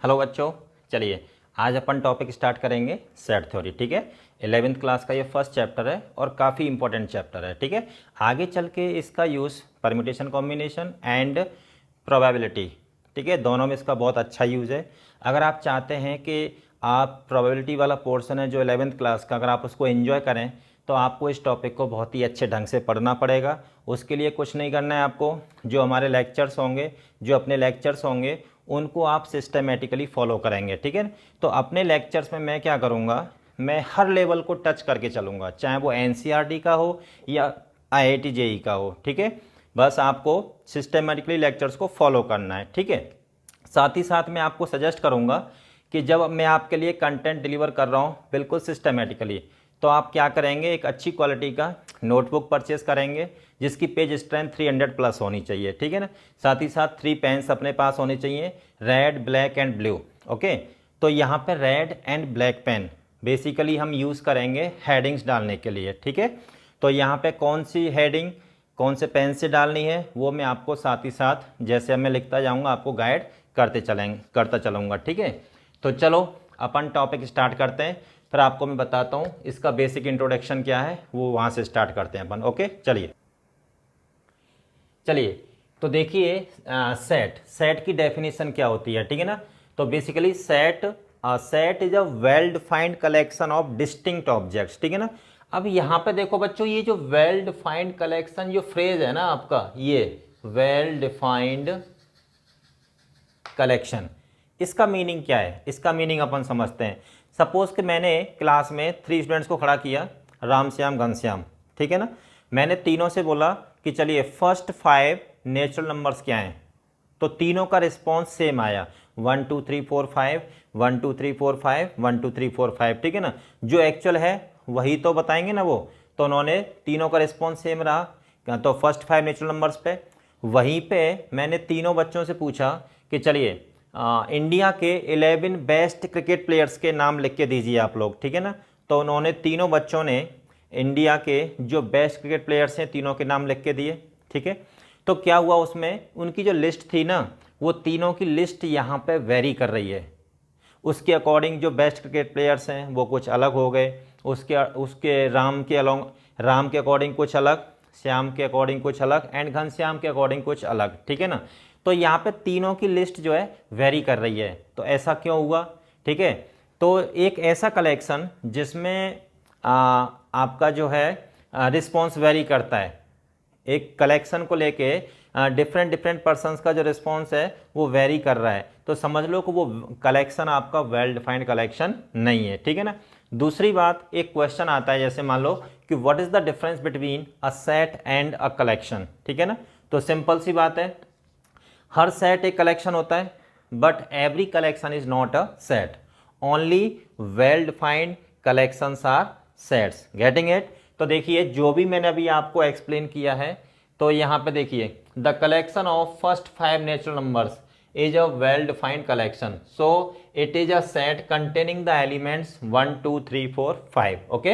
Hello बच्चों, चलिए आज अपन टॉपिक स्टार्ट करेंगे सेट थ्योरी। ठीक है, 11th क्लास का ये फर्स्ट चैप्टर है और काफ़ी इंपॉर्टेंट चैप्टर है। ठीक है, आगे चल के इसका use permutation combination and probability, ठीक है, दोनों में इसका बहुत अच्छा यूज़ है। अगर आप चाहते हैं कि आप प्रोबेबिलिटी वाला पोर्शन है जो 11th क्लास का, अगर आप उसको एंजॉय करें तो आपको इस टॉपिक को बहुत ही अच्छे ढंग से पढ़ना पड़ेगा। उसके लिए कुछ नहीं करना है आपको, जो हमारे लेक्चर्स होंगे, जो अपने लेक्चर्स होंगे उनको आप सिस्टमेटिकली फॉलो करेंगे। ठीक है, तो अपने लेक्चर्स में मैं क्या करूँगा, मैं हर लेवल को टच करके चलूँगा, चाहे वो एनसीईआरटी का हो या आईआईटी जेईई का हो। ठीक है, बस आपको सिस्टमेटिकली लेक्चर्स को फॉलो करना है। ठीक है, साथ ही साथ मैं आपको सजेस्ट करूँगा कि जब मैं आपके लिए कंटेंट डिलीवर कर रहा हूँ बिल्कुल सिस्टमेटिकली, तो आप क्या करेंगे, एक अच्छी क्वालिटी का नोटबुक परचेस करेंगे जिसकी पेज स्ट्रेंथ 300 प्लस होनी चाहिए। ठीक है ना, साथ ही साथ 3 पेन्स अपने पास होने चाहिए, red, black and blue. Okay, तो यहाँ पे red and black pen basically हम यूज़ करेंगे हेडिंग्स डालने के लिए। ठीक है, तो यहाँ पे कौन सी हेडिंग कौन से पेन से डालनी है वो मैं आपको साथ ही साथ जैसे मैं लिखता जाऊँगा आपको गाइड करता चलूँगा। ठीक है, तो चलो अपन टॉपिक स्टार्ट करते हैं, फिर आपको मैं बताता हूँ इसका बेसिक इंट्रोडक्शन क्या है, वो वहाँ से स्टार्ट करते हैं अपन। ओके, चलिए तो देखिए सेट की डेफिनेशन क्या होती है। ठीक है ना, तो basically set is a well defined collection of distinct objects. ठीक है ना, अब यहाँ पे देखो बच्चों, ये जो वेल डिफाइंड कलेक्शन जो फ्रेज है ना आपका, ये वेल डिफाइंड कलेक्शन, इसका मीनिंग क्या है, इसका मीनिंग अपन समझते हैं। सपोज कि मैंने क्लास में 3 स्टूडेंट्स को खड़ा किया, राम श्याम घनश्याम। ठीक है ना, मैंने तीनों से बोला कि चलिए फर्स्ट 5 नेचुरल नंबर्स क्या हैं, तो तीनों का रिस्पॉन्स सेम आया, 1 2 3 4 5, 1 2 3 4 5, 1 2 3 4 5। ठीक है ना, जो एक्चुअल है वही तो बताएंगे ना वो, तो उन्होंने तीनों का रिस्पॉन्स सेम रहा, तो फर्स्ट 5 नेचुरल नंबर्स पे। वहीं पे मैंने तीनों बच्चों से पूछा कि चलिए इंडिया के 11 बेस्ट क्रिकेट प्लेयर्स के नाम लिख के दीजिए आप लोग। ठीक है ना, तो उन्होंने तीनों बच्चों ने इंडिया के जो बेस्ट क्रिकेट प्लेयर्स हैं तीनों के नाम लिख के दिए। ठीक है, तो क्या हुआ, उसमें उनकी जो लिस्ट थी ना, वो तीनों की लिस्ट यहाँ पे वेरी कर रही है। उसके अकॉर्डिंग जो बेस्ट क्रिकेट प्लेयर्स हैं वो कुछ अलग हो गए, उसके उसके राम के अकॉर्डिंग कुछ अलग, श्याम के अकॉर्डिंग कुछ अलग एंड घनश्याम के अकॉर्डिंग कुछ अलग। ठीक है ना, तो यहाँ पे तीनों की लिस्ट जो है वेरी कर रही है, तो ऐसा क्यों हुआ। ठीक है, तो एक ऐसा कलेक्शन जिसमें आपका जो है रिस्पॉन्स वेरी करता है, एक कलेक्शन को लेके डिफरेंट पर्सन्स का जो रिस्पॉन्स है वो वेरी कर रहा है, तो समझ लो कि वो कलेक्शन आपका वेल डिफाइंड कलेक्शन नहीं है। ठीक है ना, दूसरी बात, एक क्वेश्चन आता है जैसे मान लो कि what is the difference between a set and a collection. ठीक है ना, तो सिंपल सी बात है, हर सेट एक कलेक्शन होता है, but every collection is not a set, only well defined collections are sets. Getting it, तो देखिए जो भी मैंने अभी आपको एक्सप्लेन किया है, तो यहाँ पे देखिए the collection of first 5 natural numbers is a well defined collection, so it is a set containing the elements 1 2 3 4 5। Okay,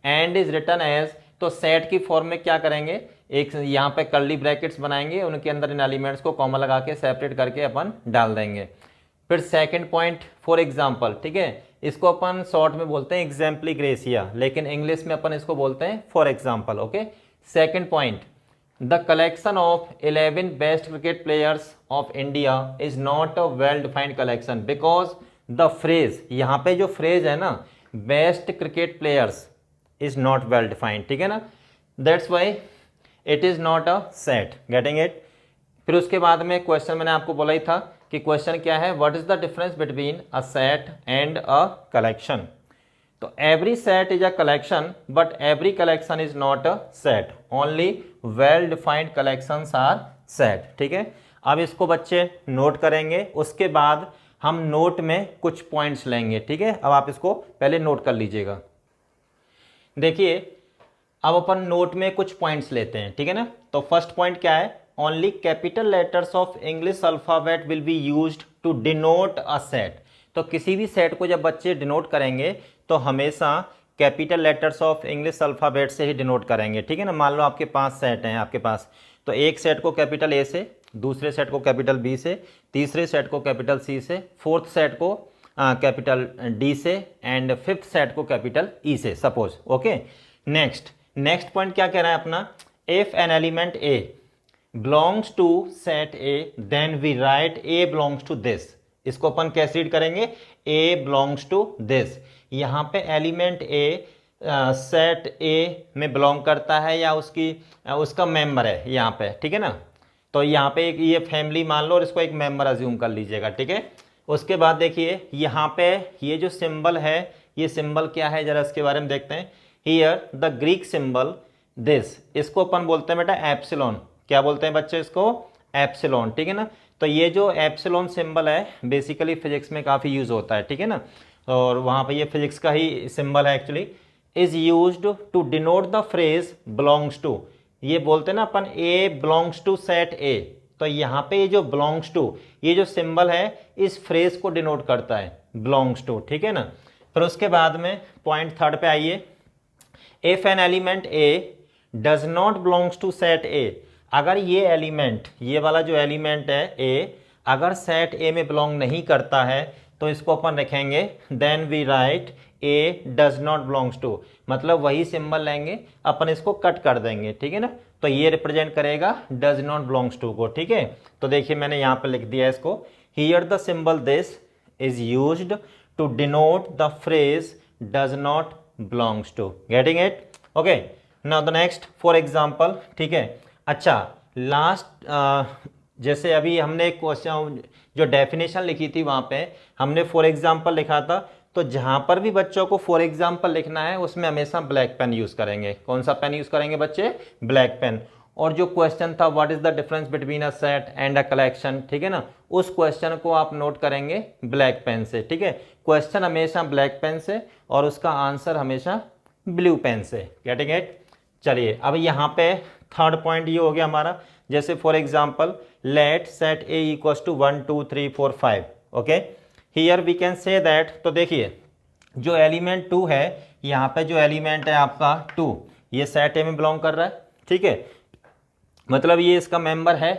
and is written as, तो सेट की फॉर्म में क्या करेंगे, एक यहाँ पे कर्ली ब्रैकेट्स बनाएंगे, उनके अंदर इन एलिमेंट्स को कॉमा लगा के सेपरेट करके अपन डाल देंगे। फिर सेकंड पॉइंट, फॉर एग्जांपल। ठीक है, इसको अपन शॉर्ट में बोलते हैं एग्जाम्पली ग्रेसिया, लेकिन इंग्लिश में अपन इसको बोलते हैं for example. Okay, second point, the collection of 11 best cricket players of India is not a well defined collection because the phrase, यहाँ पे जो फ्रेज है ना best cricket players is not well defined. ठीक है ना, that's why it is not a set. Getting it, फिर उसके बाद में क्वेश्चन मैंने आपको बोला ही था कि क्वेश्चन क्या है, what is the difference between a set and a collection. तो every set is a collection but every collection is not a set, only well defined collections are set. ठीक है, अब इसको बच्चे नोट करेंगे, उसके बाद हम नोट में कुछ पॉइंट्स लेंगे। ठीक है, अब आप इसको पहले नोट कर लीजिएगा। देखिए अब अपन नोट में कुछ पॉइंट्स लेते हैं। ठीक है ना, तो फर्स्ट पॉइंट क्या है, only capital letters of English alphabet will be used to denote a set. तो किसी भी सेट को जब बच्चे डिनोट करेंगे तो हमेशा capital letters of English alphabet से ही डिनोट करेंगे। ठीक है ना, मान लो आपके 5 सेट हैं आपके पास, तो एक सेट को कैपिटल ए से, दूसरे सेट को कैपिटल बी से, तीसरे सेट को कैपिटल सी से, फोर्थ सेट को कैपिटल डी से एंड फिफ्थ सेट को कैपिटल ई से सपोज। ओके, नेक्स्ट पॉइंट क्या कह रहा है अपना, if an element A belongs to set A then we write A belongs to this। इसको अपन कैसे रीड करेंगे, A belongs to this। यहाँ पे एलिमेंट A सेट A में बिलोंग करता है या उसका मेंबर है यहाँ पे, ठीक है ना। तो यहाँ पे एक ये फैमिली मान लो और इसको एक मेंबर अज्यूम कर लीजिएगा, ठीक है। उसके बाद देखिए यहाँ पे ये जो सिंबल है, ये सिंबल क्या है जरा इसके बारे में देखते हैं। Here the Greek symbol this, इसको अपन बोलते हैं बेटा एप्सिलॉन। क्या बोलते हैं बच्चे इसको, एप्सिलॉन, ठीक है ना। तो ये जो एप्सिलॉन सिंबल है बेसिकली फिजिक्स में काफ़ी यूज होता है, ठीक है ना। और वहाँ पे ये फिजिक्स का ही सिंबल है actually. Is used to denote the phrase belongs to, ये बोलते हैं ना अपन a belongs to set A. तो यहाँ पे ये जो बिलोंग्स टू, ये जो सिंबल है इस फ्रेज को डिनोट करता है, बिलोंग्स टू, ठीक है ना। फिर उसके बाद में पॉइंट थर्ड पे आइए, if an element a does not belongs to set A, अगर ये एलिमेंट, ये वाला जो एलिमेंट है ए, अगर सेट ए में बिलोंग नहीं करता है तो इसको अपन रखेंगे then we write a does not belongs to, मतलब वही सिंबल लेंगे अपन इसको कट कर देंगे, ठीक है ना। तो ये रिप्रेजेंट करेगा डज नॉट बिलोंग्स टू को, ठीक है। तो देखिए मैंने यहाँ पे लिख दिया इसको, here the symbol this is used to denote the phrase does not belongs to, getting it. Okay, now the next for example, ठीक है। अच्छा, लास्ट जैसे अभी हमने एक क्वेश्चन जो डेफिनेशन लिखी थी वहाँ पे हमने फॉर एग्जाम्पल लिखा था, तो जहाँ पर भी बच्चों को फॉर एग्जाम्पल लिखना है उसमें हमेशा ब्लैक पेन यूज़ करेंगे। कौन सा पेन यूज़ करेंगे बच्चे, ब्लैक पेन। और जो क्वेश्चन था what is the difference between a set and a collection, ठीक है ना, उस क्वेश्चन को आप नोट करेंगे ब्लैक पेन से, ठीक है। क्वेश्चन हमेशा ब्लैक पेन से और उसका आंसर हमेशा ब्लू पेन से, गेटिंग इट। चलिए अब यहाँ पे थर्ड पॉइंट ये हो गया हमारा, जैसे for example let set A equals to 1 2 3 4 5। Okay, here we can say that, तो देखिए जो एलिमेंट 2 है, यहाँ पे जो एलिमेंट है आपका 2, ये सेट ए में बिलोंग कर रहा है, ठीक है, मतलब ये इसका मेंबर है,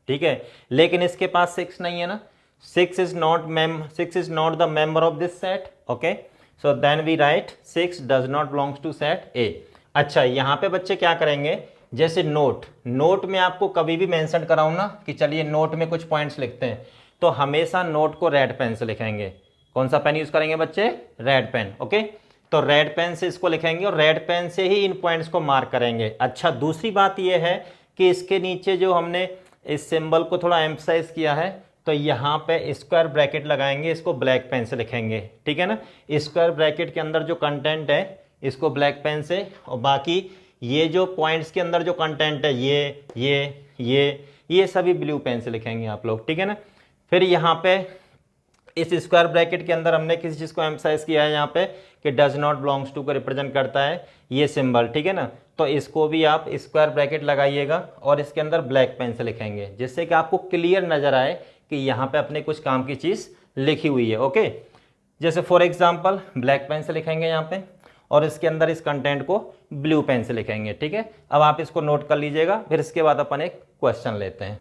ठीक है। लेकिन इसके पास 6 नहीं है ना, 6 is not the member of this set. Okay, so then we write 6 does not belongs to set A. अच्छा, यहाँ पे बच्चे क्या करेंगे, जैसे नोट में आपको कभी भी मेंशन कराऊँ ना कि चलिए नोट में कुछ पॉइंट्स लिखते हैं, तो हमेशा नोट को रेड पेन से लिखेंगे। कौन सा पेन यूज़ करेंगे बच्चे, रेड पेन। ओके, तो रेड पेन से इसको लिखेंगे और रेड पेन से ही इन पॉइंट्स को मार्क करेंगे। अच्छा, दूसरी बात यह है कि इसके नीचे जो हमने इस सिंबल को थोड़ा एम्फसाइज किया है, तो यहाँ पे स्क्वायर ब्रैकेट लगाएंगे, इसको ब्लैक पेन से लिखेंगे, ठीक है ना। स्क्वायर ब्रैकेट के अंदर जो कंटेंट है इसको ब्लैक पेन से, और बाकी ये जो पॉइंट्स के अंदर जो कंटेंट है ये सभी ब्लू पेन से लिखेंगे आप लोग, ठीक है ना। फिर यहाँ पे इस स्क्वायर ब्रैकेट के अंदर हमने किसी चीज़ को एम्फसाइज किया है यहाँ पे कि डज नॉट बिलोंग्स टू को रिप्रेजेंट करता है ये सिंबल, ठीक है ना। तो इसको भी आप स्क्वायर ब्रैकेट लगाइएगा और इसके अंदर ब्लैक पेन से लिखेंगे, जिससे कि आपको क्लियर नजर आए कि यहाँ पे अपने कुछ काम की चीज़ लिखी हुई है। ओके, जैसे फॉर एग्जाम्पल ब्लैक पेन से लिखेंगे यहाँ पे और इसके अंदर इस कंटेंट को ब्लू पेन से लिखेंगे, ठीक है। अब आप इसको नोट कर लीजिएगा, फिर इसके बाद अपन एक क्वेश्चन लेते हैं।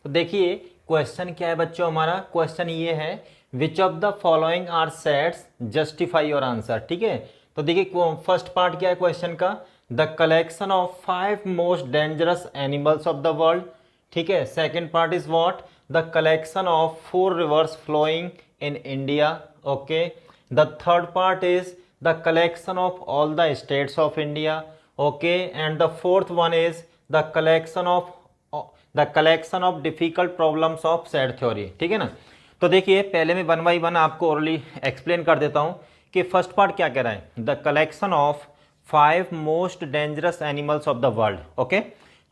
तो देखिए क्वेश्चन क्या है बच्चों, हमारा क्वेश्चन ये है which of the following are sets justify your answer, ठीक है। तो देखिए फर्स्ट पार्ट क्या है क्वेश्चन का, the collection of 5 most dangerous animals of the world, ठीक है। Second part is what, the collection of 4 rivers flowing in India. Okay, the third part is the collection of all the states of India. Okay, and the fourth one is the collection of difficult problems of set theory, ठीक है ना। तो देखिए पहले मैं 1 by 1 आपको orally explain कर देता हूँ कि फर्स्ट पार्ट क्या कह रहा है, the collection of 5 most dangerous animals of the world. Okay,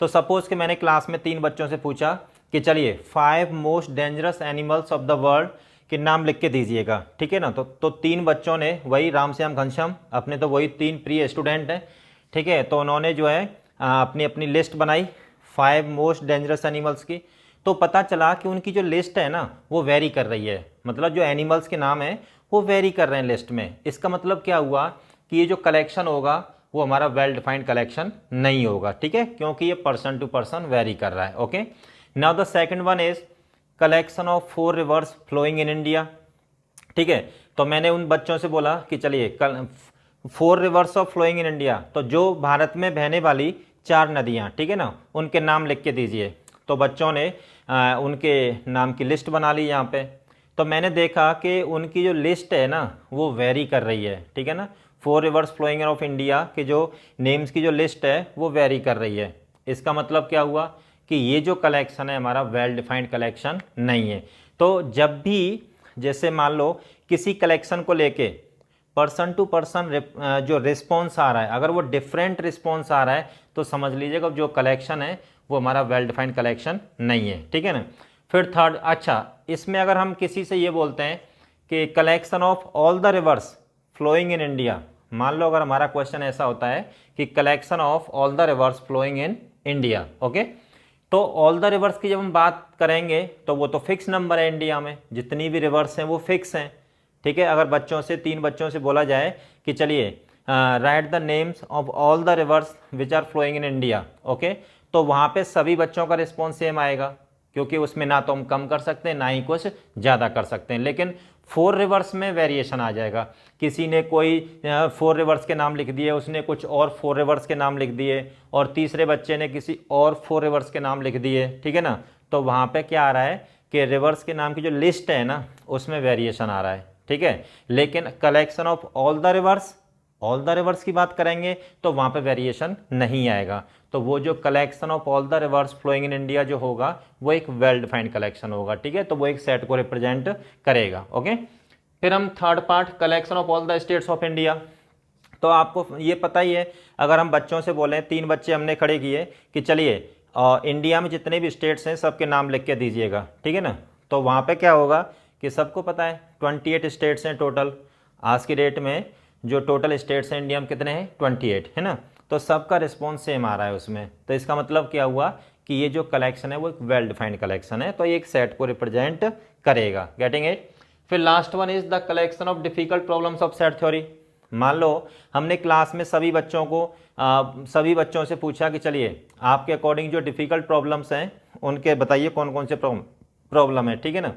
तो सपोज कि मैंने क्लास में 3 बच्चों से पूछा कि चलिए 5 most dangerous animals of the world कि नाम लिख के दीजिएगा, ठीक है ना। तो 3 बच्चों ने, वही राम श्याम घनश्याम, अपने तो वही 3 प्रिय स्टूडेंट हैं, ठीक है। तो उन्होंने जो है अपनी अपनी लिस्ट बनाई 5 मोस्ट डेंजरस एनिमल्स की। तो पता चला कि उनकी जो लिस्ट है ना वो वेरी कर रही है, मतलब जो एनिमल्स के नाम हैं वो वेरी कर रहे हैं लिस्ट में। इसका मतलब क्या हुआ कि ये जो कलेक्शन होगा वो हमारा वेल डिफाइंड कलेक्शन नहीं होगा, ठीक है, क्योंकि ये पर्सन टू पर्सन वेरी कर रहा है। Okay, now the second one is collection of 4 rivers flowing in India. ठीक है, तो मैंने उन बच्चों से बोला कि चलिए कल 4 rivers of flowing in India, तो जो भारत में बहने वाली 4 नदियाँ, ठीक है ना, उनके नाम लिख के दीजिए। तो बच्चों ने उनके नाम की लिस्ट बना ली यहाँ पे। तो मैंने देखा कि उनकी जो लिस्ट है ना वो वेरी कर रही है, ठीक है ना। 4 रिवर्स फ्लोइंग ऑफ इंडिया के जो नेम्स की जो लिस्ट है वो वेरी कर रही है। इसका मतलब क्या हुआ कि ये जो कलेक्शन है हमारा वेल डिफाइंड कलेक्शन नहीं है। तो जब भी जैसे मान लो किसी कलेक्शन को लेके पर्सन टू पर्सन जो रिस्पॉन्स आ रहा है, अगर वो डिफरेंट रिस्पॉन्स आ रहा है तो समझ लीजिएगा जो कलेक्शन है वो हमारा वेल डिफाइंड कलेक्शन नहीं है, ठीक है ना। फिर थर्ड, अच्छा इसमें अगर हम किसी से ये बोलते हैं कि collection of all the rivers flowing in India, मान लो अगर हमारा क्वेश्चन ऐसा होता है कि collection of all the rivers flowing in India, okay, तो ऑल द रिवर्स की जब हम बात करेंगे तो वो तो फिक्स नंबर है, इंडिया में जितनी भी रिवर्स हैं वो फिक्स हैं, ठीक है। अगर बच्चों से 3 बच्चों से बोला जाए कि चलिए write the names of all the rivers which are flowing in India, okay, तो वहाँ पे सभी बच्चों का रिस्पॉन्स सेम आएगा, क्योंकि उसमें ना तो हम कम कर सकते हैं ना ही कुछ ज़्यादा कर सकते हैं। लेकिन 4 रिवर्स में वेरिएशन आ जाएगा, किसी ने कोई 4 रिवर्स के नाम लिख दिए, उसने कुछ और 4 रिवर्स के नाम लिख दिए, और तीसरे बच्चे ने किसी और 4 रिवर्स के नाम लिख दिए, ठीक है ना। तो वहाँ पे क्या आ रहा है कि रिवर्स के नाम की जो लिस्ट है ना उसमें वेरिएशन आ रहा है, ठीक है। लेकिन collection of all the rivers की बात करेंगे तो वहाँ पे वेरिएशन नहीं आएगा। तो वो जो collection of all the rivers flowing in India जो होगा वो एक वेल डिफाइंड कलेक्शन होगा, ठीक है। तो वो एक सेट को रिप्रेजेंट करेगा, ओके। फिर हम third part, collection of all the states of India. तो आपको ये पता ही है, अगर हम बच्चों से बोलें, 3 बच्चे हमने खड़े किए कि चलिए इंडिया में जितने भी स्टेट्स हैं सबके नाम लिख के दीजिएगा, ठीक है ना। तो वहाँ पे क्या होगा कि सबको पता है 28 स्टेट्स हैं टोटल। आज की डेट में जो टोटल स्टेट्स हैं इंडिया में कितने हैं, 28, है ना। तो सबका रिस्पॉन्स सेम आ रहा है उसमें। तो इसका मतलब क्या हुआ कि ये जो कलेक्शन है वो एक वेल डिफाइंड कलेक्शन है, तो ये एक सेट को रिप्रेजेंट करेगा। Getting it. फिर last one is the collection of difficult problems of set theory. मान लो हमने क्लास में सभी बच्चों से पूछा कि चलिए आपके अकॉर्डिंग जो डिफिकल्ट प्रॉब्लम्स हैं उनके बताइए कौन कौन से प्रॉब्लम है, ठीक है ना।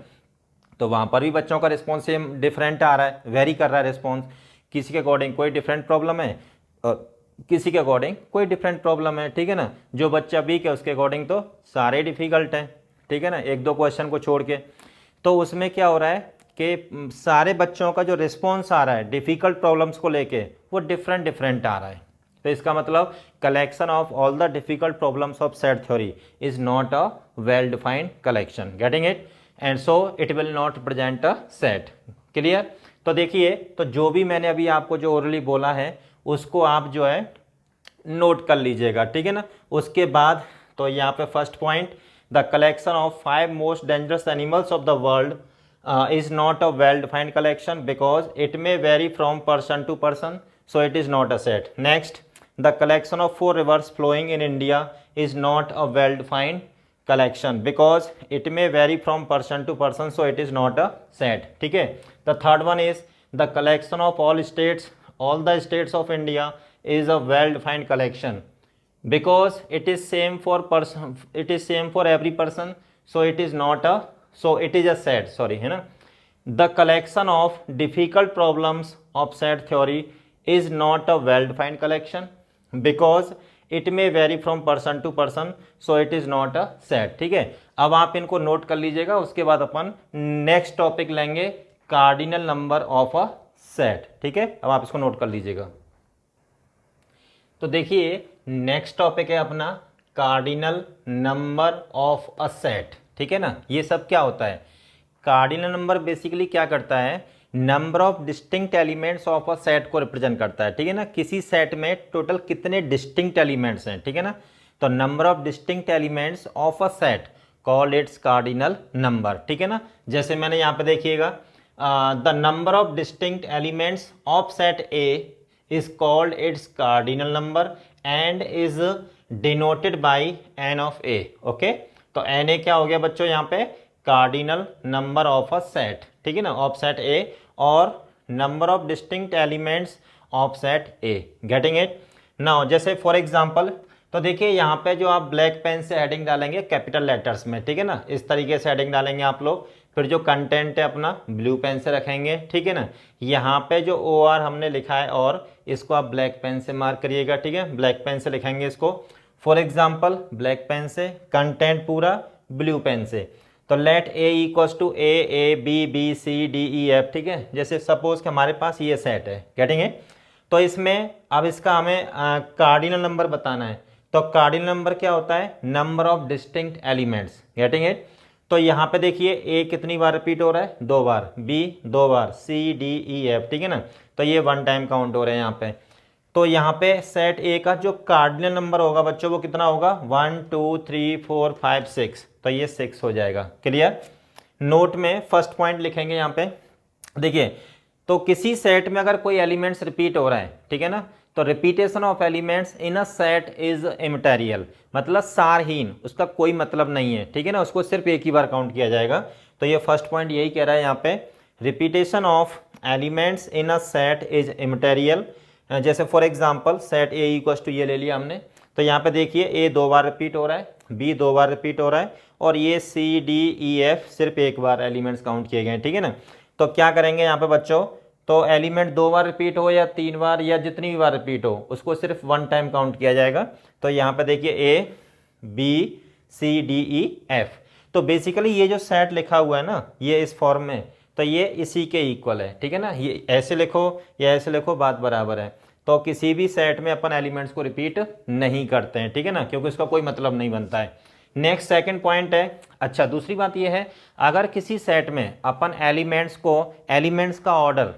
तो वहाँ पर भी बच्चों का रिस्पॉन्स सेम डिफरेंट आ रहा है, वेरी कर रहा है रिस्पॉन्स। किसी के अकॉर्डिंग कोई डिफरेंट प्रॉब्लम है और किसी के अकॉर्डिंग कोई डिफरेंट प्रॉब्लम है, ठीक है ना। जो बच्चा वीक है उसके अकॉर्डिंग तो सारे डिफिकल्ट हैं, ठीक है ना, 1-2 क्वेश्चन को छोड़ के। तो उसमें क्या हो रहा है कि सारे बच्चों का जो रिस्पॉन्स आ रहा है डिफिकल्ट प्रॉब्लम्स को लेके वो डिफरेंट आ रहा है। तो इसका मतलब collection of all the difficult problems of set theory is not a well defined collection. Getting it. And so it will not present a set. Clear. तो देखिए, तो जो भी मैंने अभी आपको जो ओरली बोला है उसको आप जो है नोट कर लीजिएगा, ठीक है ना। उसके बाद तो यहाँ पे first point, the collection of 5 most dangerous animals of the world is not a well defined collection because it may vary from person to person, so it is not a set. Next, the collection of 4 rivers flowing in India is not a well defined collection because it may vary from person to person, so it is not a set. ठीक है। The third one is the collection of all the states of India is a well defined collection because it is same for every person, so it is not a, so it is a set, sorry, है ना। The collection of difficult problems of set theory is not a well defined collection because it may vary from person to person, so it is not a set। ठीक है। अब आप इनको note कर लीजिएगा, उसके बाद अपन नेक्स्ट टॉपिक लेंगे cardinal number of a set. ठीक है, अब आप इसको नोट कर लीजिएगा। तो देखिए नेक्स्ट टॉपिक है अपना cardinal number of a set, ठीक है ना। ये सब क्या होता है, कार्डिनल नंबर बेसिकली क्या करता है, number of distinct elements of a set को रिप्रेजेंट करता है, ठीक है ना। किसी सेट में टोटल कितने डिस्टिंक्ट एलिमेंट्स हैं, ठीक है ना। तो number of distinct elements of a set call its cardinal number, ठीक है ना। जैसे मैंने यहाँ पे देखिएगा, the number of distinct elements of set A is called its cardinal number and is denoted by n of A. Okay, तो n A क्या हो गया बच्चों यहाँ पे, cardinal number of a set, ठीक है ना, ऑफ सेट ए, और number of distinct elements of set A. Getting it. Now जैसे फॉर एग्जांपल, तो देखिए यहाँ पे जो आप ब्लैक पेन से हेडिंग डालेंगे कैपिटल लेटर्स में, ठीक है ना, इस तरीके से हेडिंग डालेंगे आप लोग। फिर जो कंटेंट है अपना ब्लू पेन से रखेंगे, ठीक है ना। यहाँ पे जो OR हमने लिखा है और इसको आप ब्लैक पेन से मार्क करिएगा, ठीक है, ब्लैक पेन से लिखेंगे इसको। फॉर एग्जाम्पल ब्लैक पेन से, कंटेंट पूरा ब्लू पेन से। तो let A equals to A B B C D E F, ठीक है। जैसे सपोज कि हमारे पास ये सेट है, गेटिंग इट। तो इसमें अब इसका हमें कार्डिनल नंबर बताना है। तो कार्डिनल नंबर क्या होता है? Number of distinct elements, getting it. तो यहाँ पे देखिए A कितनी बार रिपीट हो रहा है? 2 बार, B 2 बार, C D E F, ठीक है ना। तो ये 1 टाइम काउंट हो रहे हैं यहाँ पे। तो यहाँ पे सेट A का जो कार्डिनल नंबर होगा बच्चों वो कितना होगा? 1 2 3 4 5 6, तो ये 6 हो जाएगा। क्लियर? नोट में फर्स्ट पॉइंट लिखेंगे यहाँ पे। देखिए, तो किसी सेट में अगर कोई एलिमेंट्स रिपीट हो रहा है, ठीक है ना, तो repetition of elements in a set is immaterial, मतलब सारहीन, उसका कोई मतलब नहीं है, ठीक है ना, उसको सिर्फ एक ही बार काउंट किया जाएगा। तो ये फर्स्ट पॉइंट यही कह रहा है यहाँ पे, repetition of elements in a set is immaterial. जैसे for example set A equals to ये ले लिया हमने, तो यहाँ पे देखिए A 2 बार रिपीट हो रहा है, B 2 बार रिपीट हो रहा है, और ये C D E F सिर्फ एक बार एलिमेंट्स काउंट किए गए, ठीक है ना। तो क्या करेंगे यहाँ पे बच्चों, तो एलिमेंट 2 बार रिपीट हो या 3 बार या जितनी भी बार रिपीट हो, उसको सिर्फ 1 टाइम काउंट किया जाएगा। तो यहाँ पे देखिए A B C D E F। तो बेसिकली ये जो सेट लिखा हुआ है ना, ये इस फॉर्म में, तो ये इसी के इक्वल है, ठीक है ना। ये ऐसे लिखो या ऐसे लिखो, बात बराबर है। तो किसी भी सेट में अपन एलिमेंट्स को रिपीट नहीं करते हैं, ठीक है ना, क्योंकि इसका कोई मतलब नहीं बनता है। नेक्स्ट सेकंड पॉइंट है, अच्छा दूसरी बात ये है, अगर किसी सेट में अपन एलिमेंट्स का ऑर्डर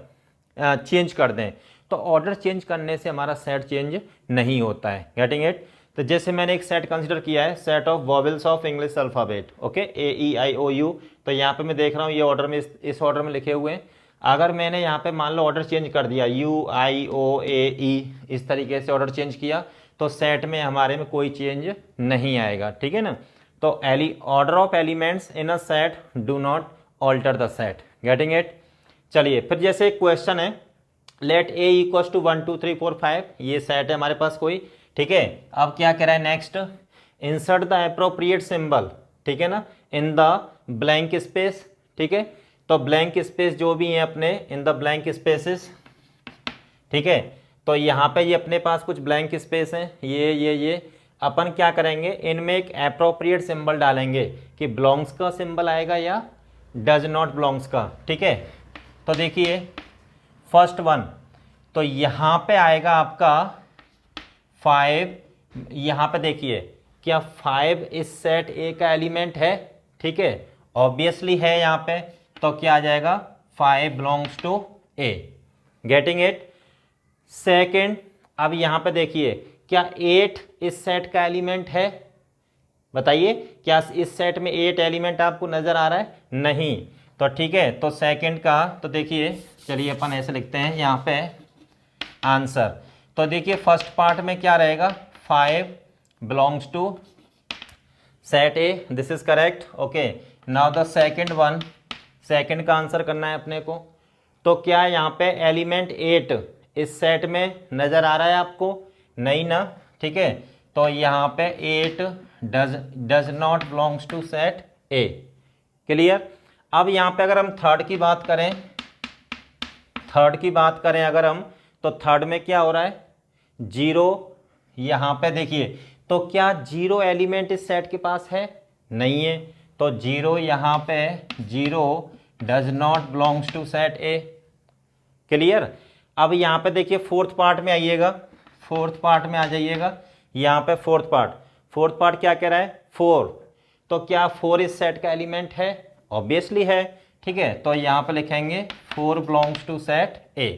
चेंज कर दें, तो ऑर्डर चेंज करने से हमारा सेट चेंज नहीं होता है, गेटिंग इट। तो जैसे मैंने एक सेट कंसिडर किया है, set of vowels of English alphabet, okay, AEIOU। तो यहाँ पे मैं देख रहा हूँ ये ऑर्डर में, इस ऑर्डर में लिखे हुए हैं। अगर मैंने यहाँ पे मान लो ऑर्डर चेंज कर दिया, UIOAE, इस तरीके से ऑर्डर चेंज किया, तो सेट में हमारे में कोई चेंज नहीं आएगा, ठीक है ना। तो order of elements in a set do not alter the set, getting it. चलिए फिर जैसे एक क्वेश्चन है, लेट A इक्वल्स टू 1 2 3 4 5, ये सेट है हमारे पास कोई, ठीक है। अब क्या कह रहा है next, insert the appropriate symbol, ठीक है ना, इन द ब्लैंक स्पेस, ठीक है। तो ब्लैंक स्पेस जो भी हैं अपने, इन द ब्लैंक स्पेसेस, ठीक है। तो यहाँ पे ये अपने पास कुछ ब्लैंक स्पेस हैं, ये अपन क्या करेंगे, इनमें एक अप्रोप्रिएट सिंबल डालेंगे कि बिलोंग्स का सिंबल आएगा या डज नॉट बिलोंग्स का, ठीक है। तो देखिए फर्स्ट वन, तो यहाँ पे आएगा आपका 5, यहाँ पे देखिए क्या 5 इस सेट A का एलिमेंट है, ठीक है, ऑब्वियसली है यहाँ पे। तो क्या आ जाएगा, 5 belongs to A, getting it. Second, अब यहाँ पे देखिए क्या 8 इस सेट का एलिमेंट है, बताइए क्या इस सेट में 8 एलिमेंट आपको नजर आ रहा है? नहीं। तो ठीक है, तो सेकंड का, तो देखिए चलिए अपन ऐसे लिखते हैं यहाँ पे आंसर। तो देखिए फर्स्ट पार्ट में क्या रहेगा, 5 belongs to set A, this is correct, okay. Now the second one, second का आंसर करना है अपने को। तो क्या यहाँ पे एलिमेंट 8 इस सेट में नजर आ रहा है आपको? नहीं ना, ठीक है। तो यहाँ पे 8 does not belongs to set A, clear. अब यहाँ पे अगर हम थर्ड की बात करें अगर हम, तो थर्ड में क्या हो रहा है, 0। यहाँ पे देखिए, तो क्या 0 एलिमेंट इस सेट के पास है? नहीं है। तो 0 यहाँ पे 0 does not belongs to set A, clear. अब यहाँ पे देखिए फोर्थ पार्ट में आइएगा, फोर्थ पार्ट में आ जाइएगा। यहाँ पे फोर्थ पार्ट क्या कह रहा है, 4। तो क्या 4 इस सेट का एलिमेंट है? ऑब्वियसली है, ठीक है। तो यहाँ पे लिखेंगे 4 बिलोंग्स टू सेट A।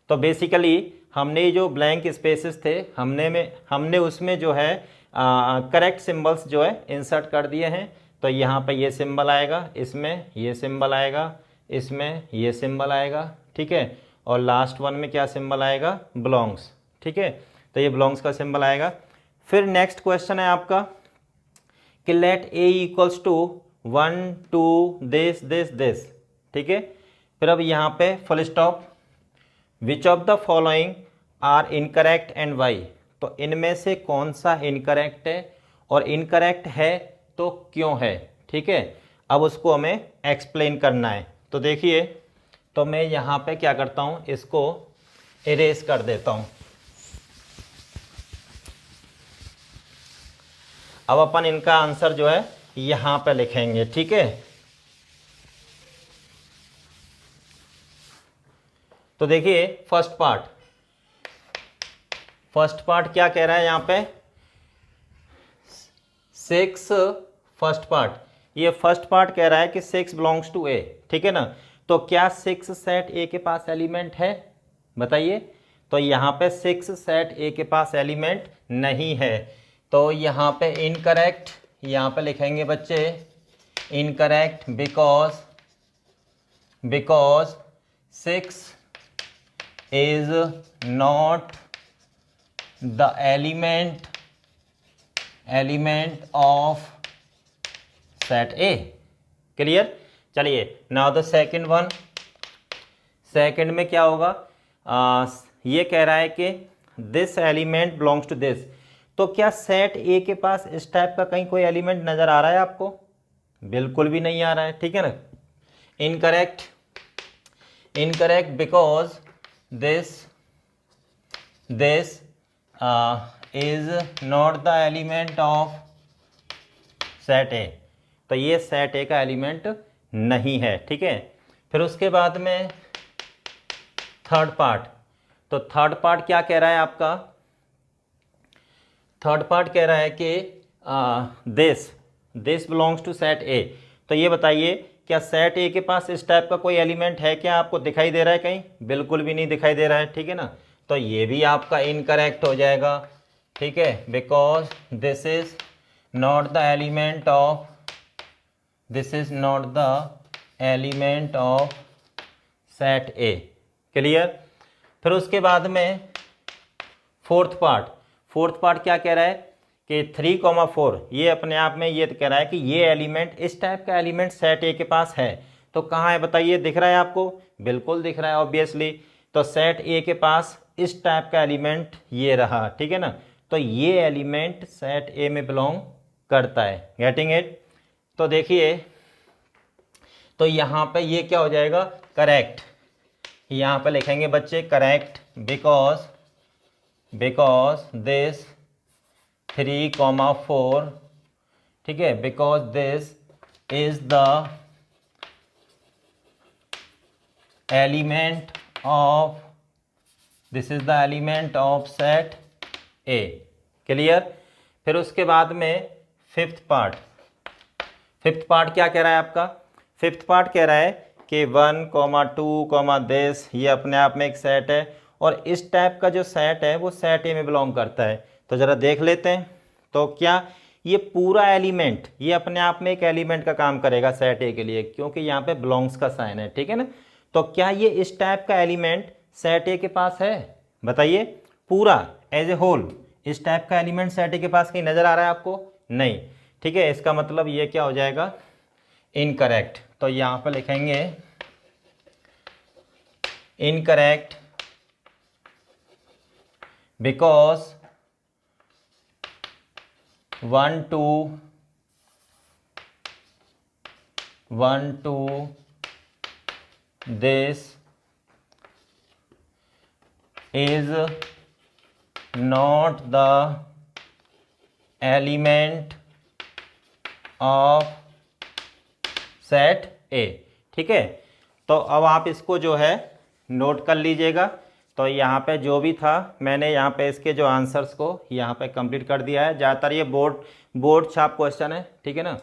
तो बेसिकली हमने जो ब्लैंक स्पेसेस थे, हमने उसमें जो है करेक्ट सिंबल्स जो है इंसर्ट कर दिए हैं। तो यहाँ पे ये सिंबल आएगा, इसमें ये सिंबल आएगा, इसमें ये सिंबल आएगा, ठीक है। और लास्ट वन में क्या सिंबल आएगा, बिलोंग्स, ठीक है। तो ये बिलोंग्स का सिंबल आएगा। फिर नेक्स्ट क्वेश्चन है आपका कि let A equals to 1 2 this, ठीक है। फिर अब यहाँ पे full stop, which of the following are incorrect and why. तो इनमें से कौन सा इनकरेक्ट है और इनकरेक्ट है तो क्यों है, ठीक है। अब उसको हमें एक्सप्लेन करना है। तो देखिए, तो मैं यहाँ पे क्या करता हूँ, इसको इरेज कर देता हूँ। अब अपन इनका आंसर जो है यहाँ पे लिखेंगे, ठीक है। तो देखिए फर्स्ट पार्ट क्या कह रहा है यहाँ पे, 6 फर्स्ट पार्ट, ये फर्स्ट पार्ट कह रहा है कि 6 बिलोंग्स टू ए, ठीक है ना। तो क्या 6 सेट ए के पास एलिमेंट है, बताइए। तो यहाँ पे 6 सेट ए के पास एलिमेंट नहीं है, तो यहाँ पे इनकरेक्ट, यहाँ पे लिखेंगे बच्चे incorrect because 6 is not the element of set A. Clear. चलिए now the second one, second में क्या होगा, ये कह रहा है कि this element belongs to this. तो क्या सेट ए के पास इस टाइप का कहीं कोई एलिमेंट नजर आ रहा है आपको, बिल्कुल भी नहीं आ रहा है, ठीक है ना। Incorrect because this is not the element of set A. तो ये सेट ए का एलिमेंट नहीं है, ठीक है। फिर उसके बाद में थर्ड पार्ट, तो थर्ड पार्ट क्या कह रहा है आपका, थर्ड पार्ट कह रहा है कि this belongs to set A. तो ये बताइए क्या सेट ए के पास इस टाइप का कोई एलिमेंट है, क्या आपको दिखाई दे रहा है कहीं, बिल्कुल भी नहीं दिखाई दे रहा है, ठीक है ना। तो ये भी आपका इनकरेक्ट हो जाएगा, ठीक है, because this is not the element of set A. Clear. फिर उसके बाद में फोर्थ पार्ट क्या कह रहा है कि 3,4, ये अपने आप में ये कह रहा है कि ये एलिमेंट, इस टाइप का एलिमेंट सेट ए के पास है। तो कहाँ है बताइए, दिख रहा है आपको, बिल्कुल दिख रहा है ऑब्वियसली। तो सेट ए के पास इस टाइप का एलिमेंट ये रहा, ठीक है ना। तो ये एलिमेंट सेट ए में बिलोंग करता है, गेटिंग इट। तो देखिए, तो यहाँ पे ये क्या हो जाएगा, करेक्ट। यहाँ पे लिखेंगे बच्चे करेक्ट बिकॉज दिस 3,4, ठीक है, because this is the element of set A. Clear. फिर उसके बाद में फिफ्थ पार्ट क्या कह रहा है आपका, फिफ्थ पार्ट कह रहा है कि 1,2, दिस, ये अपने आप में एक सेट है और इस टाइप का जो सेट है वो सेट ए में बिलोंग करता है। तो ज़रा देख लेते हैं, तो क्या ये पूरा एलिमेंट ये अपने आप में एक एलिमेंट का काम करेगा सेट ए के लिए, क्योंकि यहाँ पे बिलोंग्स का साइन है, ठीक है ना। तो क्या ये इस टाइप का एलिमेंट सेट ए के पास है, बताइए, पूरा एज ए होल इस टाइप का एलिमेंट सेट ए के पास कहीं नज़र आ रहा है आपको, नहीं, ठीक है। इसका मतलब ये क्या हो जाएगा, इनकरेक्ट। तो यहाँ पे लिखेंगे incorrect because 1, 2 this is not the element of set ए, ठीक है। तो अब आप इसको जो है नोट कर लीजिएगा। तो यहाँ पे जो भी था मैंने यहाँ पे इसके जो आंसर्स को यहाँ पे कंप्लीट कर दिया है। ज़्यादातर ये बोर्ड छाप क्वेश्चन है, ठीक है ना।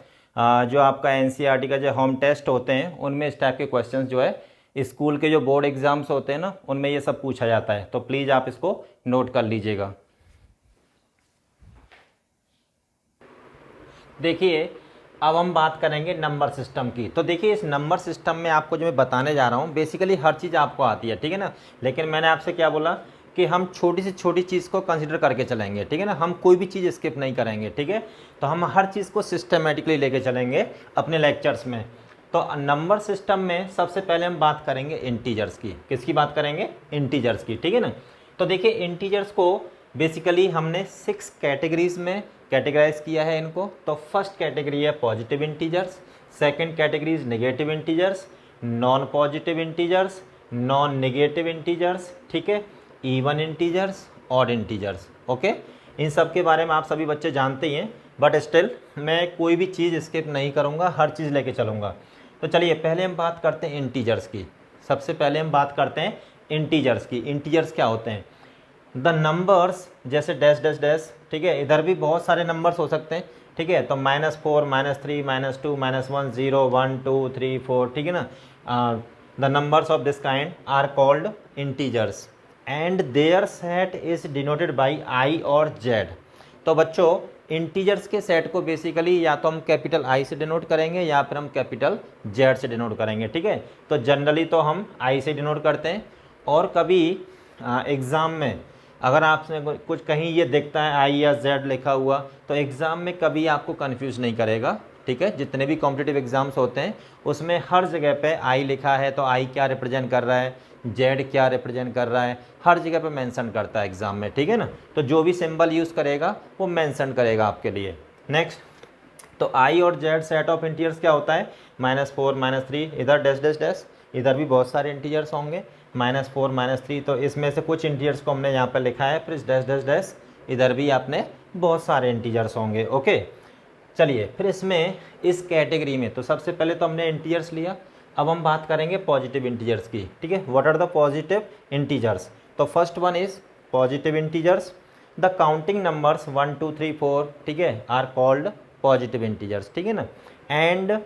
जो आपका एनसीईआरटी का जो होम टेस्ट होते हैं उनमें इस टाइप के क्वेश्चंस जो है, स्कूल के जो बोर्ड एग्ज़ाम्स होते हैं ना उनमें ये सब पूछा जाता है। तो प्लीज़ आप इसको नोट कर लीजिएगा। देखिए अब हम बात करेंगे नंबर सिस्टम की। तो देखिए इस नंबर सिस्टम में आपको जो मैं बताने जा रहा हूँ बेसिकली हर चीज़ आपको आती है, ठीक है ना। लेकिन मैंने आपसे क्या बोला कि हम छोटी से छोटी चीज़ को कंसिडर करके चलेंगे, ठीक है ना। हम कोई भी चीज़ स्किप नहीं करेंगे, ठीक है। तो हम हर चीज़ को सिस्टमेटिकली लेके चलेंगे अपने लेक्चर्स में। तो नंबर सिस्टम में सबसे पहले हम बात करेंगे इंटीजर्स की। किसकी बात करेंगे, इंटीजर्स की, ठीक है ना। तो देखिए इंटीजर्स को बेसिकली हमने 6 कैटेगरीज में कैटेगराइज किया है इनको। तो फर्स्ट कैटेगरी है positive integers, second category is negative integers, non positive integers, non negative integers, ठीक है, even integers, odd integers. Okay, इन सब के बारे में आप सभी बच्चे जानते ही हैं, बट स्टिल मैं कोई भी चीज़ स्किप नहीं करूँगा, हर चीज़ लेके चलूँगा। तो चलिए पहले हम बात करते हैं इंटीजर्स की। सबसे पहले हम बात करते हैं इंटीजर्स की। इंटीजर्स क्या होते हैं? द नंबर्स, जैसे डैश डैश डैश, ठीक है, इधर भी बहुत सारे नंबर्स हो सकते हैं, ठीक है। तो -4, -3, -2, -1, 0, 1, 2, 3, 4, ठीक है ना। The numbers of this kind are called integers and their set is denoted by I और जेड। तो बच्चों इंटीजर्स के सेट को बेसिकली या तो हम कैपिटल आई से डिनोट करेंगे या फिर हम कैपिटल जेड से डिनोट करेंगे, ठीक है। तो जनरली तो हम आई से डिनोट करते हैं, और कभी एग्ज़ाम में अगर आपने कुछ कहीं ये दिखता है आई या जेड लिखा हुआ, तो एग्ज़ाम में कभी आपको कंफ्यूज नहीं करेगा, ठीक है। जितने भी कॉम्पिटिटिव एग्ज़ाम्स होते हैं उसमें हर जगह पे आई लिखा है, तो आई क्या रिप्रेजेंट कर रहा है, जेड क्या रिप्रेजेंट कर रहा है, हर जगह पे मेंशन करता है एग्ज़ाम में, ठीक है ना। तो जो भी सिंबल यूज़ करेगा वो मेंशन करेगा आपके लिए। नेक्स्ट, तो आई और जेड सेट ऑफ इंटीजर्स क्या होता है? -4, -3, इधर डैश डैश डैश, इधर भी बहुत सारे इंटीजर्स होंगे, -4, -3, तो इसमें से कुछ इंटीजर्स को हमने यहाँ पर लिखा है, फिर डैश डैश डैश, इधर भी आपने बहुत सारे इंटीजर्स होंगे। ओके, चलिए फिर इसमें इस कैटेगरी में तो सबसे पहले तो हमने इंटीजर्स लिया, अब हम बात करेंगे पॉजिटिव इंटीजर्स की, ठीक है। What are the positive integers? तो first one is positive integers, the counting numbers 1, 2, 3, 4, ठीक है, आर कॉल्ड पॉजिटिव इंटीजर्स, ठीक है ना। एंड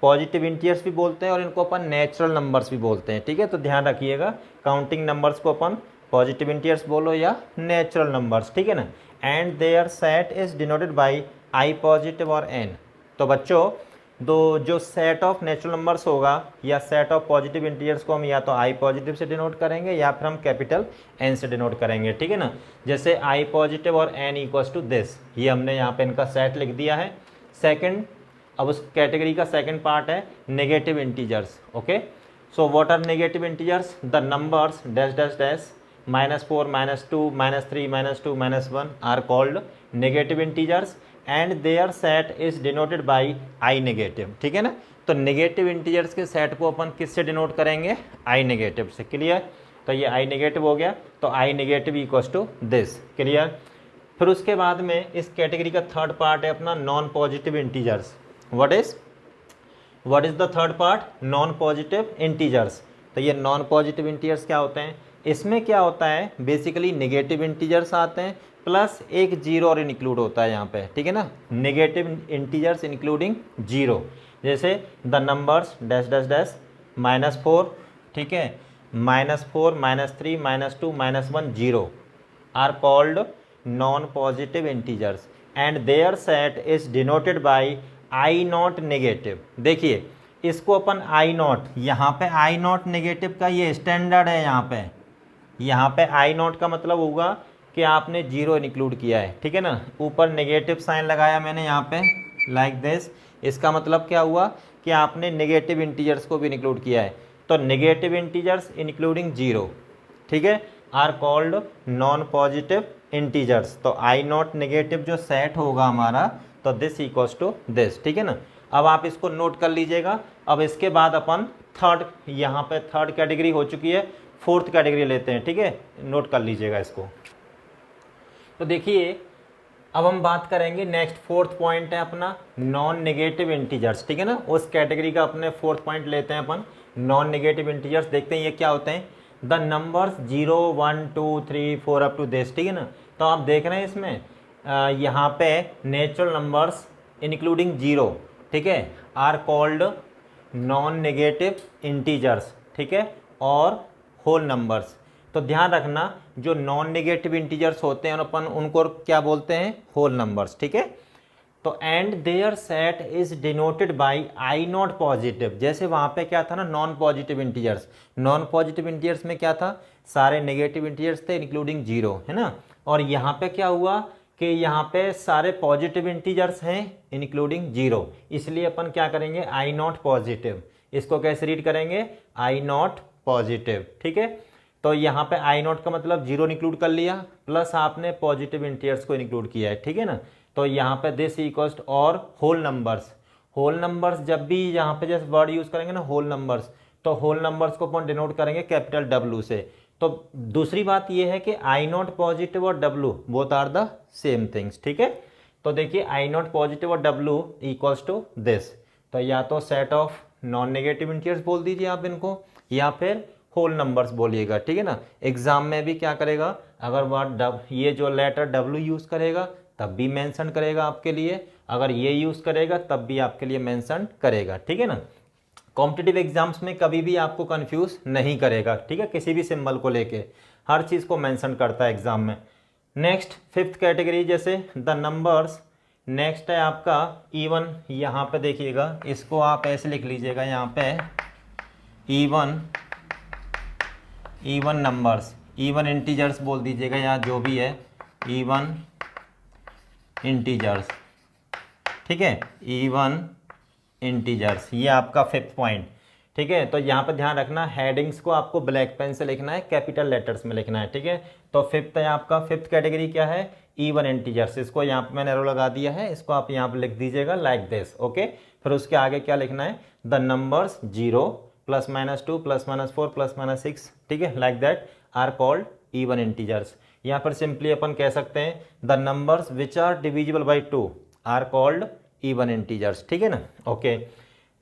पॉजिटिव इंटीजर्स भी बोलते हैं और इनको अपन नेचुरल नंबर्स भी बोलते हैं, ठीक है। तो ध्यान रखिएगा, काउंटिंग नंबर्स को अपन पॉजिटिव इंटीजर्स बोलो या नेचुरल नंबर्स, ठीक है ना। And their set is denoted by I positive और एन। तो बच्चों दो जो सेट ऑफ नेचुरल नंबर्स होगा या सेट ऑफ पॉजिटिव इंटीजर्स को हम या तो आई पॉजिटिव से डिनोट करेंगे या फिर हम कैपिटल एन से डिनोट करेंगे, ठीक है ना। जैसे आई पॉजिटिव और एन इक्वल्स टू दिस, ये हमने यहाँ पे इनका सेट लिख दिया है। सेकंड, अब उस कैटेगरी का सेकंड पार्ट है negative integers. Okay, so what are negative integers? The numbers dash dash dash -4, -2, -3, -2, -1 are called negative integers and their set is denoted by I negative, ठीक है ना। तो नेगेटिव इंटीजर्स के set को अपन किससे denote करेंगे? I negative से। Clear? तो ये आई नेगेटिव हो गया, तो I negative equals to this. Clear? फिर उसके बाद में इस कैटेगरी का थर्ड पार्ट है अपना non positive integers. What is the third part? Non positive integers. तो ये नॉन पॉजिटिव इंटीजर्स क्या होते हैं? इसमें क्या होता है, बेसिकली नेगेटिव इंटीजर्स आते हैं प्लस एक जीरो और इंक्लूड होता है यहाँ पे, ठीक है ना। नेगेटिव इंटीजर्स इंक्लूडिंग जीरो, जैसे the numbers dash dash dash -4, ठीक है, -4, -3, -2, -1, 0 are called non positive integers and their set is denoted by I not negative. देखिए इसको अपन आई नॉट, यहाँ पे आई नॉट नेगेटिव का ये स्टैंडर्ड है, यहाँ पे आई नॉट का मतलब होगा कि आपने जीरो इंक्लूड किया है, ठीक है ना। ऊपर नेगेटिव साइन लगाया मैंने यहाँ पे लाइक दिस, इसका मतलब क्या हुआ कि आपने नेगेटिव इंटीजर्स को भी इंक्लूड किया है। तो नेगेटिव इंटीजर्स इंक्लूडिंग जीरो, ठीक है, are called non positive integers. तो आई नॉट नेगेटिव जो सेट होगा हमारा, तो दिस इक्वल्स टू दिस, ठीक है ना। अब आप इसको नोट कर लीजिएगा। अब इसके बाद अपन थर्ड, यहाँ पे थर्ड कैटेगरी हो चुकी है, फोर्थ कैटेगरी लेते हैं, ठीक है, नोट कर लीजिएगा इसको। तो देखिए अब हम बात करेंगे, नेक्स्ट फोर्थ पॉइंट है अपना नॉन नेगेटिव इंटीजर्स, ठीक है ना। उस कैटेगरी का अपने फोर्थ पॉइंट लेते हैं अपन, नॉन नेगेटिव इंटीजर्स। देखते हैं ये क्या होते हैं। The numbers 0, 1, 2, 3, 4 up to this, ठीक है ना। तो आप देख रहे हैं इसमें यहाँ पे नेचुरल नंबर्स इंक्लूडिंग जीरो, ठीक है, are called non negative integers, ठीक है, और होल नंबर्स। तो ध्यान रखना जो नॉन नेगेटिव इंटीजर्स होते हैं अपन उनको क्या बोलते हैं? होल नंबर्स, ठीक है। तो and their set is denoted by I not positive. जैसे वहाँ पे क्या था ना, non positive integers, non positive integers में क्या था, सारे नेगेटिव इंटीजर्स थे इंक्लूडिंग जीरो, है ना। और यहाँ पे क्या हुआ कि यहाँ पे सारे पॉजिटिव इंटीजर्स हैं इंक्लूडिंग जीरो, इसलिए अपन क्या करेंगे, आई नॉट पॉजिटिव। इसको कैसे रीड करेंगे? आई नॉट पॉजिटिव, ठीक है। तो यहाँ पे आई नॉट का मतलब जीरो इंक्लूड कर लिया, प्लस आपने पॉजिटिव इंटीजर्स को इंक्लूड किया है, ठीक है ना। तो यहाँ पे दिस इक्वल्स और होल नंबर्स जब भी यहाँ पे जैसे वर्ड यूज करेंगे ना होल नंबर्स, तो होल नंबर्स को अपन डिनोट करेंगे कैपिटल W से। तो दूसरी बात ये है कि आई नॉट पॉजिटिव और W both are the same things, ठीक है। तो देखिए आई नॉट पॉजिटिव और W इक्वल्स टू दिस, तो या तो set of non negative integers बोल दीजिए आप इनको, या फिर होल नंबर्स बोलिएगा, ठीक है ना। एग्जाम में भी क्या करेगा, अगर वर्ड ये जो लेटर W यूज करेगा तब भी मेंशन करेगा आपके लिए, अगर ये यूज करेगा तब भी आपके लिए मेंशन करेगा, ठीक है ना। कॉम्पिटिटिव एग्जाम्स में कभी भी आपको कंफ्यूज नहीं करेगा, ठीक है, किसी भी सिंबल को लेके हर चीज को मेंशन करता है एग्जाम में। नेक्स्ट फिफ्थ कैटेगरी जैसे द नंबर्स, नेक्स्ट है आपका इवन, यहाँ पे देखिएगा इसको आप ऐसे लिख लीजिएगा यहाँ पे इवन नंबर्स, इवन इंटीजर्स बोल दीजिएगा या जो भी है इवन इंटीजर्स, ठीक है, इवन इंटीजर्स, ये आपका फिफ्थ पॉइंट, ठीक है। तो यहाँ पर ध्यान रखना हेडिंग्स को आपको ब्लैक पेन से लिखना है, कैपिटल लेटर्स में लिखना है, ठीक है। तो फिफ्थ है आपका, फिफ्थ कैटेगरी क्या है, इवन इंटीजर्स, इसको यहाँ पे मैंने एरो लगा दिया है, इसको आप यहाँ पे लिख दीजिएगा लाइक दिस, ओके। फिर उसके आगे क्या लिखना है, द नंबर्स 0 +-2 +-4 +-6, ठीक है, like that are called even integers. यहाँ पर सिंपली अपन कह सकते हैं the numbers which are divisible by 2 are called even integers, ठीक है ना, ओके।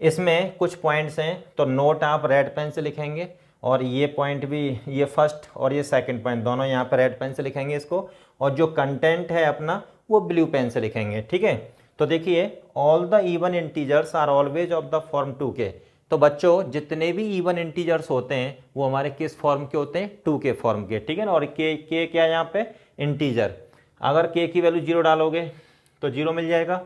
इसमें कुछ पॉइंट्स हैं, तो नोट आप रेड पेन से लिखेंगे, और ये पॉइंट भी, ये फर्स्ट और ये सेकंड पॉइंट दोनों यहाँ पर रेड पेन से लिखेंगे इसको, और जो कंटेंट है अपना वो ब्लू पेन से लिखेंगे, ठीक है। तो देखिए all the even integers are always of the form 2 k. तो बच्चों जितने भी इवन इंटीजर्स होते हैं वो हमारे किस फॉर्म के होते हैं, 2 के फॉर्म के, ठीक है ना। और के क्या है यहाँ पे, इंटीजर। अगर के की वैल्यू 0 डालोगे तो 0 मिल जाएगा,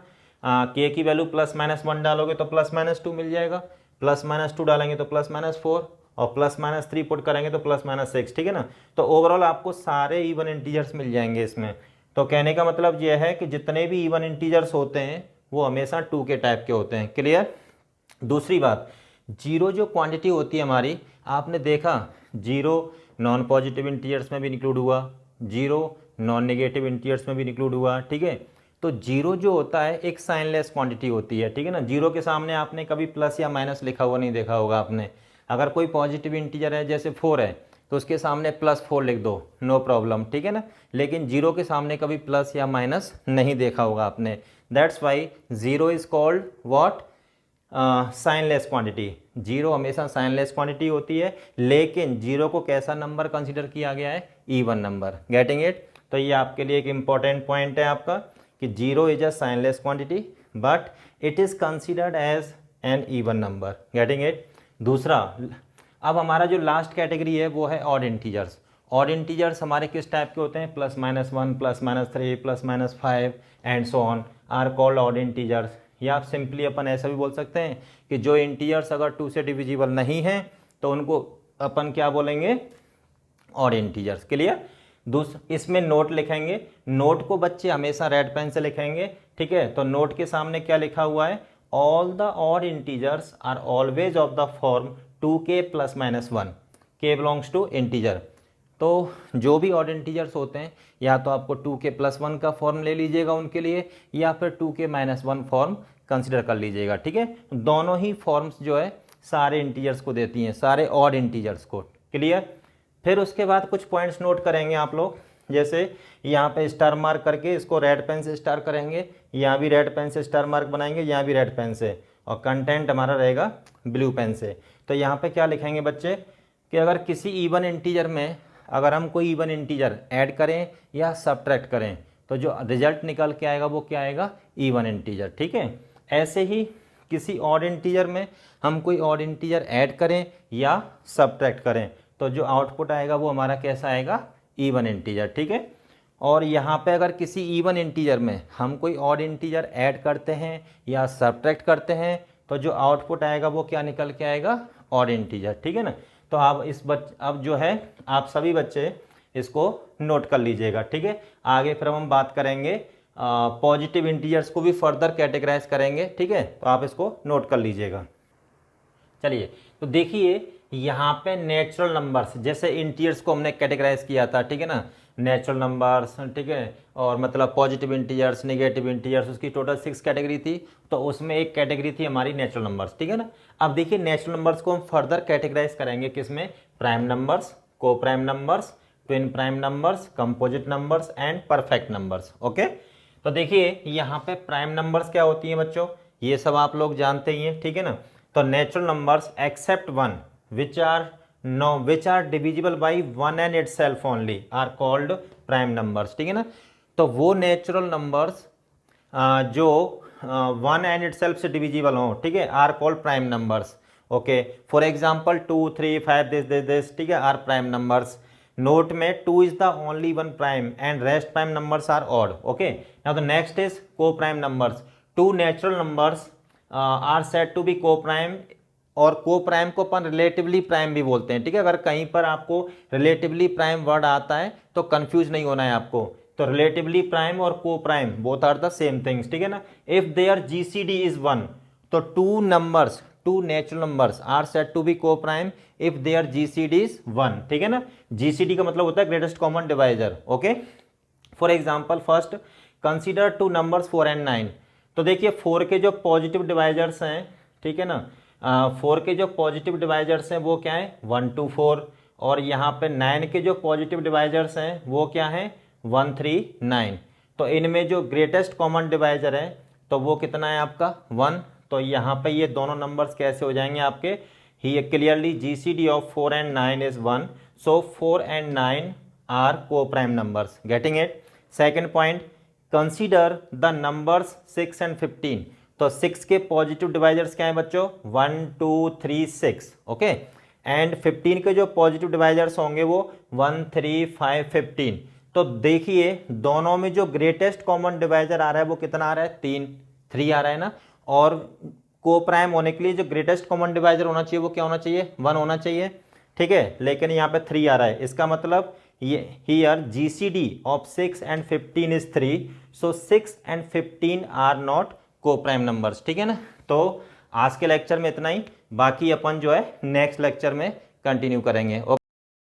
के की वैल्यू +-1 डालोगे तो +-2 मिल जाएगा, +-2 डालेंगे तो +-4, और +-3 पुट करेंगे तो +-6, ठीक है ना। तो ओवरऑल आपको सारे इवन इंटीजर्स मिल जाएंगे इसमें। तो कहने का मतलब यह है कि जितने भी इवन इंटीजर्स होते हैं वो हमेशा 2 के टाइप के होते हैं, क्लियर। दूसरी बात, 0 जो क्वांटिटी होती है हमारी, आपने देखा 0 नॉन पॉजिटिव इंटीजर्स में भी इंक्लूड हुआ, 0 नॉन नेगेटिव इंटीजर्स में भी इंक्लूड हुआ, ठीक है। तो 0 जो होता है एक साइनलेस क्वांटिटी होती है, ठीक है ना। 0 के सामने आपने कभी प्लस या माइनस लिखा हुआ नहीं देखा होगा आपने। अगर कोई पॉजिटिव इंटीजर है जैसे 4 है तो उसके सामने +4 लिख दो, नो प्रॉब्लम, ठीक है ना। लेकिन 0 के सामने कभी प्लस या माइनस नहीं देखा होगा आपने, that's why 0 is called what, signless quantity. 0 हमेशा साइनलेस क्वांटिटी होती है, लेकिन 0 को कैसा नंबर कंसीडर किया गया है, इवन नंबर, गेटिंग इट। तो ये आपके लिए एक इंपॉर्टेंट पॉइंट है आपका कि 0 is a signless quantity but it is considered as an even number, getting it. दूसरा, अब हमारा जो लास्ट कैटेगरी है वो है ऑड इंटीजर्स। ऑड इंटीजर्स हमारे किस टाइप के होते हैं, +-1 +-3 +-5 and so on are called odd integers. या आप सिंपली अपन ऐसा भी बोल सकते हैं कि जो इंटीजर्स अगर 2 से डिविजिबल नहीं हैं तो उनको अपन क्या बोलेंगे, ऑड इंटीजर्स, क्लियर। इसमें नोट लिखेंगे, नोट को बच्चे हमेशा रेड पेन से लिखेंगे, ठीक है। तो नोट के सामने क्या लिखा हुआ है, all the odd integers are always of the form 2k +-1, k belongs to integer. तो जो भी ऑड इंटीजर्स होते हैं या तो आपको 2k +1 का फॉर्म ले लीजिएगा उनके लिए, या फिर 2k -1 फॉर्म कंसिडर कर लीजिएगा, ठीक है। दोनों ही फॉर्म्स जो है सारे इंटीजर्स को देती हैं, सारे ऑड इंटीजर्स को, क्लियर। फिर उसके बाद कुछ पॉइंट्स नोट करेंगे आप लोग, जैसे यहाँ पे स्टार मार्क करके इसको रेड पेन से स्टार करेंगे, यहाँ भी रेड पेन से स्टार मार्क बनाएंगे, यहाँ भी रेड पेन से, और कंटेंट हमारा रहेगा ब्लू पेन से। तो यहाँ पे क्या लिखेंगे बच्चे कि अगर किसी इवन इंटीजर में अगर हम कोई इवन इंटीजर ऐड करें या सब्ट्रैक्ट करें तो जो रिजल्ट निकल के आएगा वो क्या आएगा, इवन इंटीजर, ठीक है। ऐसे ही किसी ऑड इंटीजर में हम कोई ऑड इंटीजर ऐड करें या सब्ट्रैक्ट करें तो जो आउटपुट आएगा वो हमारा कैसा आएगा, इवन इंटीजर, ठीक है। और यहाँ पे अगर किसी इवन इंटीजर में हम कोई ऑड इंटीजर ऐड करते हैं या सब्ट्रैक्ट करते हैं तो जो आउटपुट आएगा वो क्या निकल के आएगा, ऑड इंटीजर, ठीक है ना। तो आप अब जो है आप सभी बच्चे इसको नोट कर लीजिएगा, ठीक है। आगे फिर हम बात करेंगे पॉजिटिव इंटीजर्स को भी फर्दर कैटेगराइज करेंगे, ठीक है। तो आप इसको नोट कर लीजिएगा। चलिए तो देखिए यहाँ पे नेचुरल नंबर्स, जैसे इंटीजर्स को हमने कैटेगराइज किया था, ठीक है ना, नेचुरल नंबर्स, ठीक है, और मतलब पॉजिटिव इंटीजर्स, नेगेटिव इंटीजर्स, उसकी टोटल 6 कैटेगरी थी, तो उसमें एक कैटेगरी थी हमारी नेचुरल नंबर्स, ठीक है ना। अब देखिए नेचुरल नंबर्स को हम फर्दर कैटेगराइज करेंगे किसमें, प्राइम नंबर्स, को prime numbers, twin prime numbers, composite numbers and perfect numbers. Okay, तो देखिए यहाँ पे प्राइम नंबर्स क्या होती हैं बच्चों, ये सब आप लोग जानते ही हैं, ठीक है ना। तो natural numbers except one which are divisible by one and itself only are called prime numbers, ठीक है ना। तो वो नेचुरल नंबर्स जो वन एंड इटसेल्फ से डिविजिबल हो, ठीक है, are called prime numbers. Okay, for example 2 3 5 this, ठीक है, आर प्राइम नंबर्स। नोट में 2 is the only one prime and rest prime numbers are odd. Okay, now the next is coprime numbers. 2 natural numbers are said to be coprime, और को prime को अपन relatively prime भी बोलते हैं, ठीक है। अगर कहीं पर आपको रिलेटिवली प्राइम वर्ड आता है तो कंफ्यूज नहीं होना है आपको। तो रिलेटिवली प्राइम और coprime both are the same things, ठीक है ना। इफ देयर जीसीडी इज 1, तो 2 natural numbers are said to be coprime if their GCD is 1, ठीक है ना। जीसीडी का मतलब होता है greatest common divisor. Okay, for example first consider 2 numbers 4 and 9। तो देखिए 4 के जो पॉजिटिव डिवाइजर्स हैं, ठीक है ना, 4 के जो पॉजिटिव डिवाइजर्स हैं वो क्या है, 1 2 4, और यहाँ पे 9 के जो पॉजिटिव डिवाइजर्स हैं वो क्या है, 1 3 9। तो इनमें जो ग्रेटेस्ट कॉमन डिवाइजर है तो वो कितना है आपका 1। तो यहाँ पे ये दोनों नंबर्स कैसे हो जाएंगे आपके, ही clearly GCD of 4 and 9 is 1, so 4 and 9 are coprime numbers. Getting it. Second point, consider the numbers 6 and 15। तो 6 के पॉजिटिव डिवाइजर्स क्या है बच्चों, 1 2 3 6। ओके, एंड 15 के जो पॉजिटिव डिवाइजर्स होंगे वो 1 3 5 15। तो देखिए दोनों में जो ग्रेटेस्ट कॉमन डिवाइजर आ रहा है वो कितना आ रहा है, 3 आ रहा है ना। और को प्राइम होने के लिए जो ग्रेटेस्ट कॉमन डिवाइजर होना चाहिए वो क्या होना चाहिए, 1 होना चाहिए, ठीक है। लेकिन यहाँ पे 3 आ रहा है, इसका मतलब ये here GCD of 6 and 15 is 3, so 6 and 15 are not coprime numbers, ठीक है ना। तो आज के लेक्चर में इतना ही, बाकी अपन जो है नेक्स्ट लेक्चर में कंटिन्यू करेंगे।